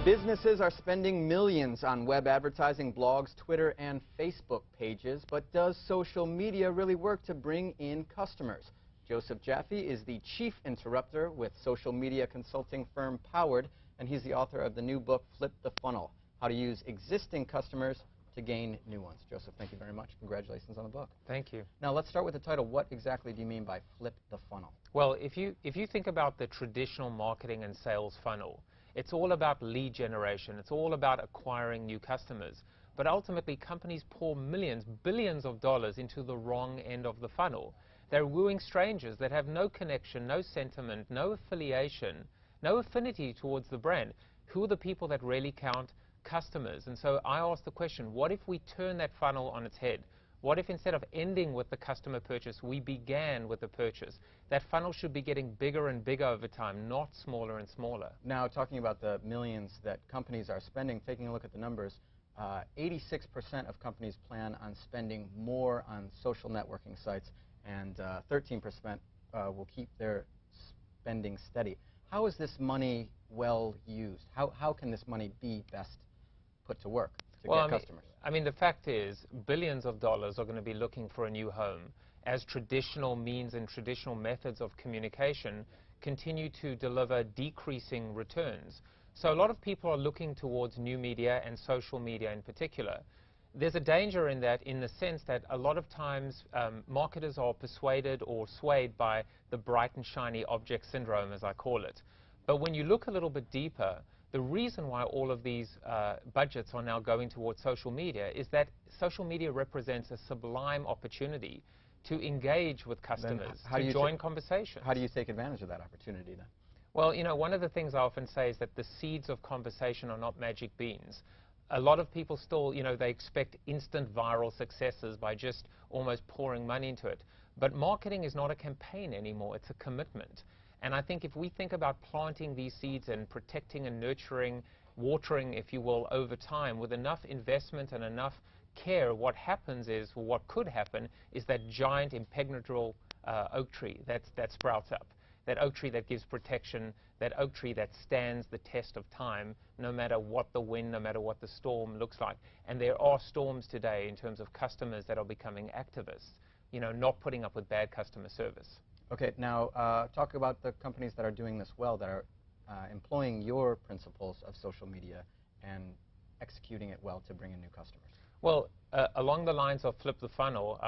Businesses are spending millions on web advertising, blogs, Twitter, and Facebook pages, but does social media really work to bring in customers? Joseph Jaffe is the chief interrupter with social media consulting firm Powered, and he's the author of the new book, Flip the Funnel, How to Use Existing Customers to Gain New Ones. Joseph, thank you very much. Congratulations on the book. Thank you. Now, let's start with the title. What exactly do you mean by Flip the Funnel? Well, if you think about the traditional marketing and sales funnel, it's all about lead generation. It's all about acquiring new customers. But ultimately, companies pour millions, billions of dollars into the wrong end of the funnel. They're wooing strangers that have no connection, no sentiment, no affiliation, no affinity towards the brand. Who are the people that really count? Customers. And so I asked the question, what if we turn that funnel on its head? What if instead of ending with the customer purchase, we began with the purchase? That funnel should be getting bigger and bigger over time, not smaller and smaller. Now, talking about the millions that companies are spending, taking a look at the numbers, 86% of companies plan on spending more on social networking sites, and 13% will keep their spending steady. How is this money well used? How can this money be best put to work to get customers? I mean, the fact is, billions of dollars are going to be looking for a new home as traditional means and traditional methods of communication continue to deliver decreasing returns. So a lot of people are looking towards new media and social media in particular. There's a danger in that, in the sense that a lot of times marketers are persuaded or swayed by the bright and shiny object syndrome, as I call it. But when you look a little bit deeper, the reason why all of these budgets are now going towards social media is that social media represents a sublime opportunity to engage with customers, to join conversation. How do you take advantage of that opportunity then? Well, you know, one of the things I often say is that the seeds of conversation are not magic beans. A lot of people still, you know, they expect instant viral successes by just almost pouring money into it. But marketing is not a campaign anymore, it's a commitment. And I think if we think about planting these seeds and protecting and nurturing, watering, if you will, over time, with enough investment and enough care, what happens is, or what could happen, is that giant impenetrable oak tree that sprouts up. That oak tree that gives protection, that oak tree that stands the test of time, no matter what the wind, no matter what the storm looks like. And there are storms today in terms of customers that are becoming activists, you know, not putting up with bad customer service. Okay, now talk about the companies that are doing this well, that are employing your principles of social media and executing it well to bring in new customers. Well, along the lines of Flip the Funnel,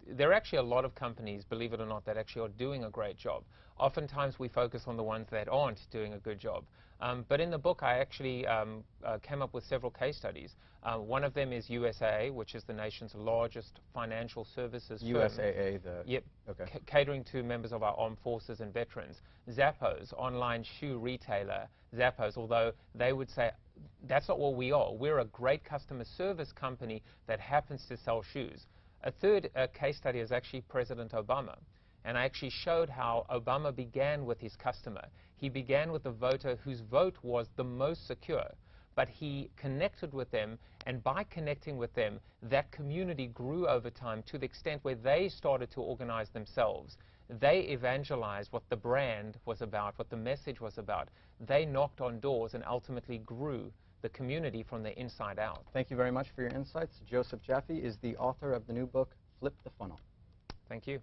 there are actually a lot of companies, believe it or not, that actually are doing a great job. Oftentimes we focus on the ones that aren't doing a good job. But in the book, I actually came up with several case studies. One of them is USAA, which is the nation's largest financial services firm. USAA, Yep, okay. Catering to members of our armed forces and veterans. Zappos, online shoe retailer. Zappos, although they would say, that's not what we are. We're a great customer service company that happens to sell shoes. A third case study is actually President Obama. And I actually showed how Obama began with his customer. He began with the voter whose vote was the most secure. But he connected with them, and by connecting with them, that community grew over time to the extent where they started to organize themselves. They evangelized what the brand was about, what the message was about. They knocked on doors and ultimately grew the community from the inside out. Thank you very much for your insights. Joseph Jaffe is the author of the new book, Flip the Funnel. Thank you.